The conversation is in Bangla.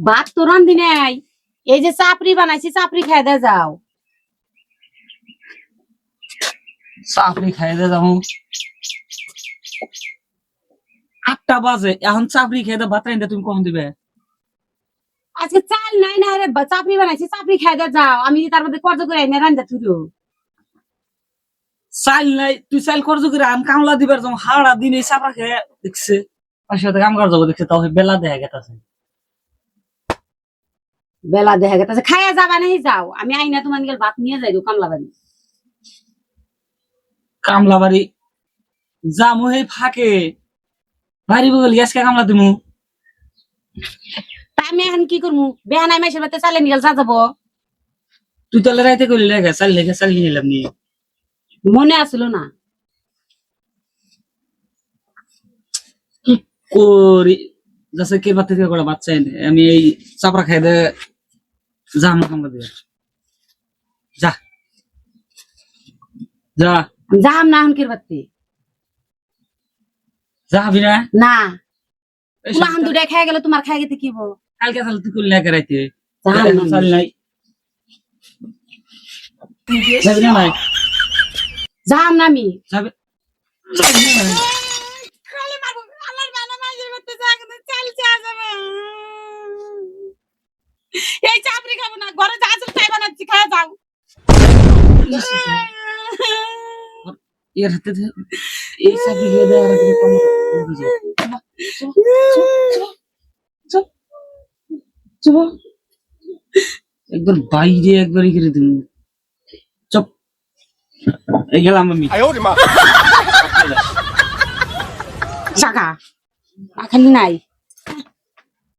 ভাত তো রান্ধি নাই, এই যে চাপড়ি বানাইছি, চাপড়ি খাই দে যাও। চাপড়ি খাই দে যাও, 8টা বাজে এখন চাপড়ি খেয়ে ভাত রাইন্দা তুমি কখন দিবে? আজকে চাল নাই না রে, চাপড়ি বানাইছি, চাপড়ি খাই দে যাও। আমি তার মধ্যে কর্জ করে এনে রান্ধা থুরো। চাল নাই, তুই চাল করছো করে আম কামলা দিবার যাও, হাওড়া দিন এই চাপড়া খেয়ে দেখছে পাশে সাথে কাম করা যাবো দেখছে, তাও বেলা দেখা গেছে। বেলা দেখা গেছে খাইয়া যাবা নাই যাও, আমি আইনা তোমার নিয়ে ভাত নিয়ে যাই কামলা বাড়ি। কামলা বাড়ি যামু এই ফাঁকে বাড়ি বগল গ্যাসকে কামলা দিমু। তা আমি এখন কি করবো? বেহানাই মাসের বাড়িতে চালে নিয়ে যা যাবো। তুই তাহলে রাইতে করলি লেগে চাল লেগে চাল নিয়ে নিলাম নি, মনে আসলো না। কি করি যাচ্ছে কে বাদ থেকে করে বাচ্চা এনে আমি এই চাপড়া খাই দে যা আমার কামলা দিয়ে যা যা যাম না এখন বাড়তে যাবি না? না তুলাহান দুটাই খাই গেলে তোমার খাই গেতে কি বল? কালকে তাহলে তুই করলি লেগে রাইতে চাল নাই যাবি না? নাই যাম না আমি যাবে এই চাপড়ি খাবো না, ঘরে যা আছে তাই বানাচ্ছি, খাওয়া যাও। এর হাতে এই চাপড়ি খেয়ে দেয় আর কি কম একবার বাইরে একবার করে দিন চপ এই গেলাম আমি চাকা খালি নাই।